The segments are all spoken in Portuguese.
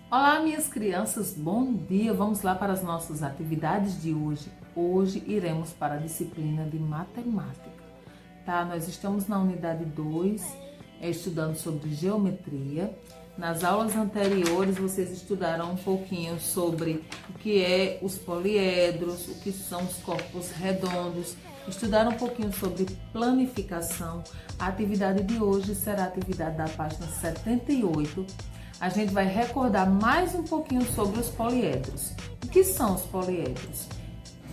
Olá, minhas crianças, bom dia! Vamos lá para as nossas atividades de hoje. Hoje iremos para a disciplina de matemática, tá? Nós estamos na unidade 2, estudando sobre geometria. Nas aulas anteriores, vocês estudaram um pouquinho sobre o que é os poliedros, o que são os corpos redondos, estudaram um pouquinho sobre planificação. A atividade de hoje será a atividade da página 78. A gente vai recordar mais um pouquinho sobre os poliedros. O que são os poliedros?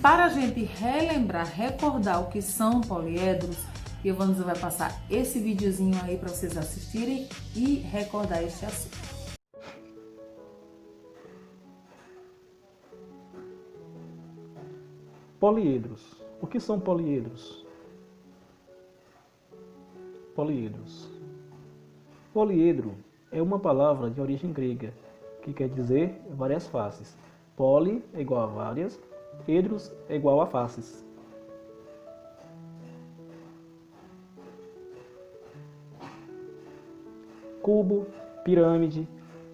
Para a gente relembrar, recordar o que são poliedros, Giovanna vai passar esse videozinho aí para vocês assistirem e recordar este assunto. Poliedros. O que são poliedros? Poliedros. Poliedro é uma palavra de origem grega, que quer dizer várias faces. Poli é igual a várias, edros é igual a faces. Cubo, pirâmide,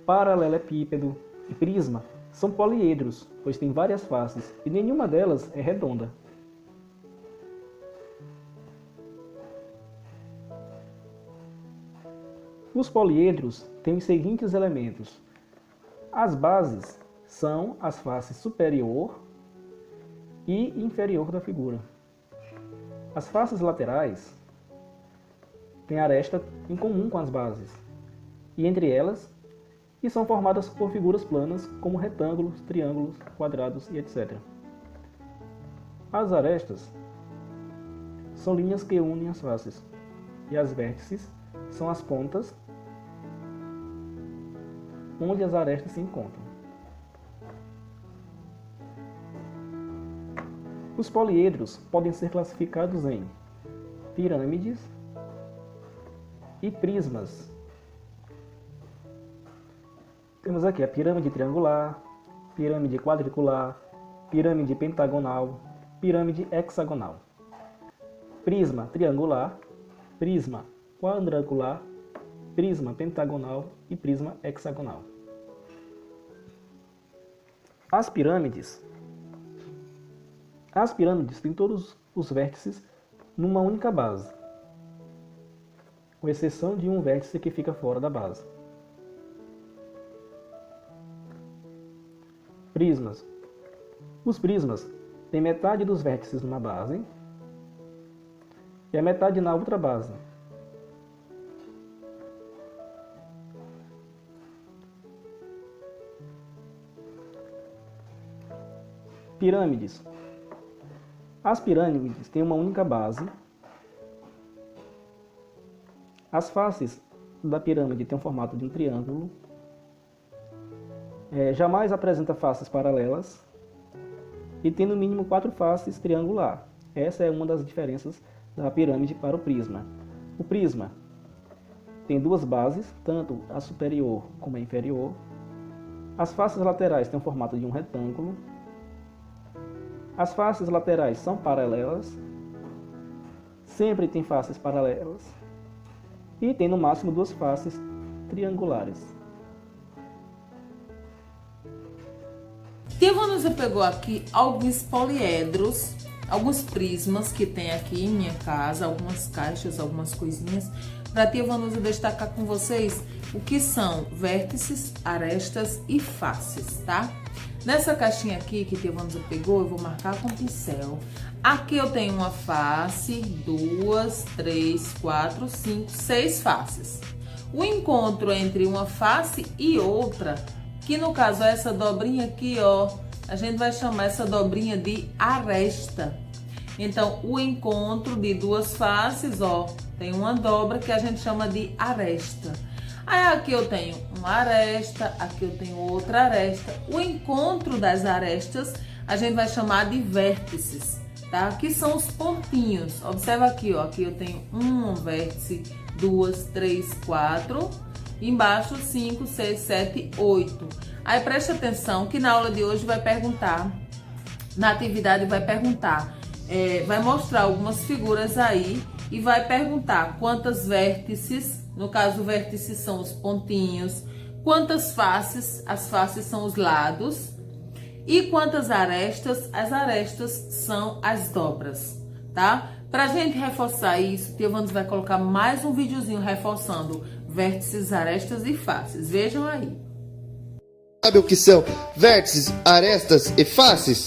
paralelepípedo e prisma são poliedros, pois têm várias faces e nenhuma delas é redonda. Os poliedros têm os seguintes elementos. As bases são as faces superior e inferior da figura. As faces laterais têm aresta em comum com as bases, e entre elas, são formadas por figuras planas, como retângulos, triângulos, quadrados e etc. As arestas são linhas que unem as faces, e as vértices são as pontas onde as arestas se encontram. Os poliedros podem ser classificados em pirâmides e prismas. Temos aqui a pirâmide triangular, pirâmide quadricular, pirâmide pentagonal, pirâmide hexagonal. Prisma triangular, prisma quadrangular, prisma pentagonal e prisma hexagonal. As pirâmides têm todos os vértices numa única base, com exceção de um vértice que fica fora da base. Prismas. Os prismas têm metade dos vértices numa base e a metade na outra base. Pirâmides. As pirâmides têm uma única base. As faces da pirâmide têm o formato de um triângulo. Jamais apresenta faces paralelas e tem no mínimo 4 faces triangular. Essa é uma das diferenças da pirâmide para o prisma. O prisma tem 2 bases, tanto a superior como a inferior. As faces laterais têm o formato de um retângulo. As faces laterais são paralelas, sempre tem faces paralelas e tem no máximo 2 faces triangulares. Giovanna pegou aqui alguns poliedros, alguns prismas que tem aqui em minha casa, algumas caixas, algumas coisinhas, para a Giovanna destacar com vocês o que são vértices, arestas e faces, tá? Nessa caixinha aqui que a Giovanna pegou, eu vou marcar com pincel. Aqui eu tenho uma face, 2, 3, 4, 5, 6 faces. O encontro entre uma face e outra, que no caso é essa dobrinha aqui, ó, a gente vai chamar essa dobrinha de aresta. Então, o encontro de 2 faces, ó, tem uma dobra que a gente chama de aresta. Aí aqui eu tenho uma aresta, aqui eu tenho outra aresta. O encontro das arestas a gente vai chamar de vértices, tá? Que são os pontinhos. Observa aqui, ó, aqui eu tenho um vértice, 2, 3, 4, embaixo 5, 6, 7, 8. Aí preste atenção que na aula de hoje vai perguntar, na atividade vai perguntar, vai mostrar algumas figuras aí e vai perguntar quantas vértices, no caso vértices são os pontinhos, quantas faces, as faces são os lados, e quantas arestas, as arestas são as dobras, tá? Pra gente reforçar isso, Tia Vanusa vai colocar mais um videozinho reforçando vértices, arestas e faces. Vejam aí. Sabe o que são vértices, arestas e faces?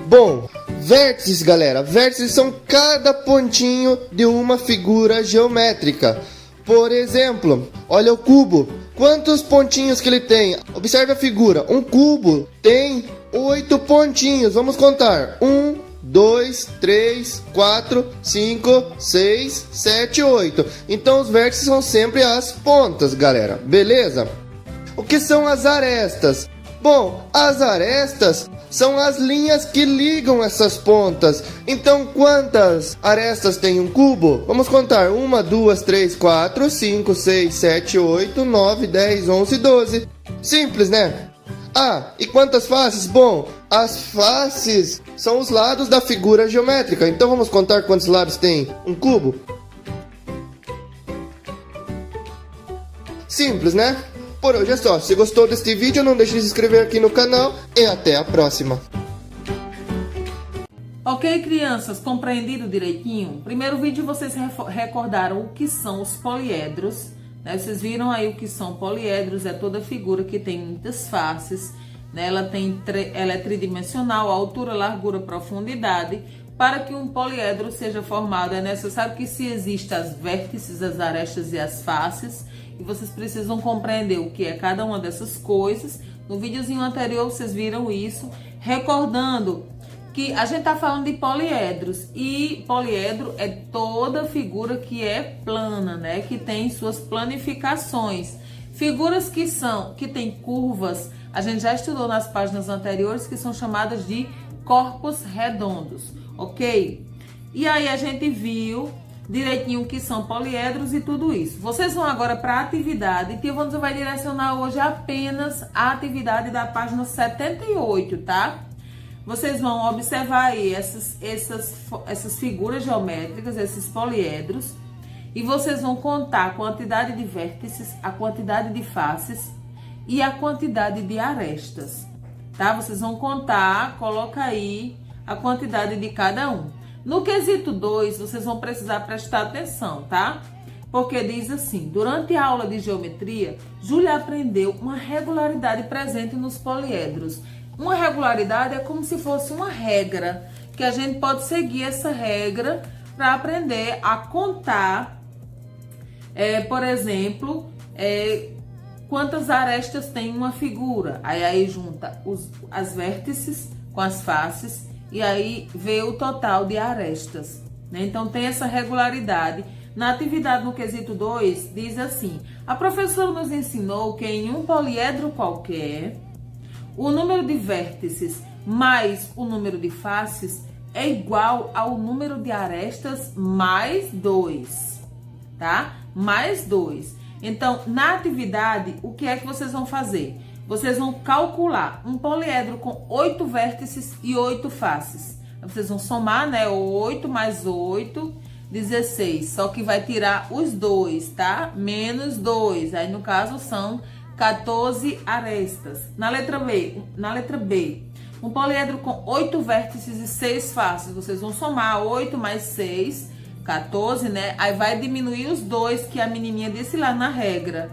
Bom, vértices, galera, vértices são cada pontinho de uma figura geométrica. Por exemplo, olha o cubo. Quantos pontinhos que ele tem? Observe a figura. Um cubo tem 8 pontinhos. Vamos contar. 1, 2, 3, 4, 5, 6, 7, 8. Então os vértices são sempre as pontas, galera. Beleza? O que são as arestas? Bom, as arestas são as linhas que ligam essas pontas. Então, quantas arestas tem um cubo? Vamos contar. 1, 2, 3, 4, 5, 6, 7, 8, 9, 10, 11, 12. Simples, né? Ah, e quantas faces? Bom, as faces são os lados da figura geométrica. Então, vamos contar quantos lados tem um cubo? Simples, né? Por hoje é só. Se gostou deste vídeo, não deixe de se inscrever aqui no canal e até a próxima. Ok, crianças? Compreendido direitinho? Primeiro vídeo vocês recordaram o que são os poliedros, né? Vocês viram aí o que são poliedros, é toda figura que tem muitas faces, né? Ela é tridimensional, altura, largura, profundidade. Para que um poliedro seja formado é necessário que se existam as vértices, as arestas e as faces. E vocês precisam compreender o que é cada uma dessas coisas. No videozinho anterior vocês viram isso. Recordando que a gente está falando de poliedros. E poliedro é toda figura que é plana, né? Que tem suas planificações. Figuras que tem curvas, a gente já estudou nas páginas anteriores, que são chamadas de corpos redondos, ok? E aí a gente viu direitinho o que são poliedros e tudo isso. Vocês vão agora para a atividade. Tia Vanusa vai direcionar hoje apenas a atividade da página 78, tá? Vocês vão observar aí essas figuras geométricas, esses poliedros, e vocês vão contar a quantidade de vértices, a quantidade de faces e a quantidade de arestas, tá? Vocês vão contar, coloca aí a quantidade de cada um. No quesito 2, vocês vão precisar prestar atenção, tá? Porque diz assim: durante a aula de geometria, Júlia aprendeu uma regularidade presente nos poliedros. Uma regularidade é como se fosse uma regra, que a gente pode seguir essa regra para aprender a contar, por exemplo, quantas arestas tem uma figura. Aí junta as vértices com as faces, e aí vê o total de arestas, né? Então tem essa regularidade. Na atividade no quesito 2, diz assim: a professora nos ensinou que em um poliedro qualquer, o número de vértices mais o número de faces é igual ao número de arestas mais 2, tá? Mais 2. Então, na atividade, o que é que vocês vão fazer? Vocês vão calcular um poliedro com 8 vértices e 8 faces. Vocês vão somar, né? 8 mais 8, 16. Só que vai tirar os 2, tá? Menos 2. Aí, no caso, são 14 arestas. Na letra B, um poliedro com 8 vértices e 6 faces. Vocês vão somar 8 mais 6, 14, né? Aí vai diminuir os 2 que a menininha disse lá na regra.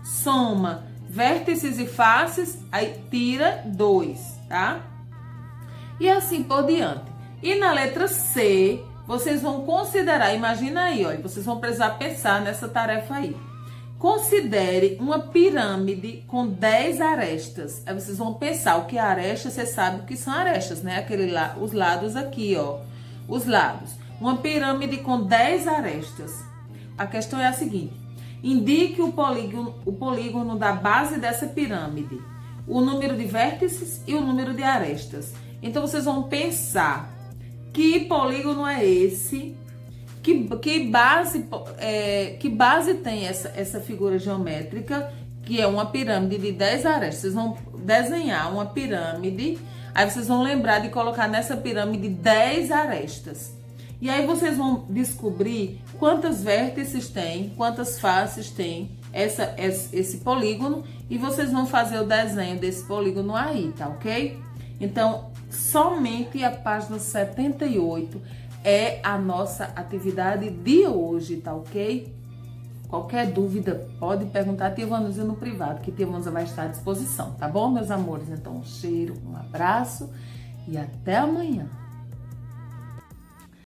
Soma vértices e faces, aí tira 2, tá? E assim por diante. E na letra C, vocês vão considerar, imagina aí, olha, vocês vão precisar pensar nessa tarefa aí. Considere uma pirâmide com 10 arestas. Aí vocês vão pensar o que é aresta, você sabe o que são arestas, né? Os lados aqui, ó, os lados. Uma pirâmide com 10 arestas. A questão é a seguinte: indique o polígono da base dessa pirâmide, o número de vértices e o número de arestas. Então, vocês vão pensar que polígono é esse, que base tem essa figura geométrica, que é uma pirâmide de 10 arestas. Vocês vão desenhar uma pirâmide, aí vocês vão lembrar de colocar nessa pirâmide 10 arestas. E aí vocês vão descobrir quantas vértices tem, quantas faces tem esse polígono e vocês vão fazer o desenho desse polígono aí, tá ok? Então, somente a página 78 é a nossa atividade de hoje, tá ok? Qualquer dúvida, pode perguntar a tia Vanusa no privado, que a tia Vanusa vai estar à disposição, tá bom, meus amores? Então, um cheiro, um abraço e até amanhã.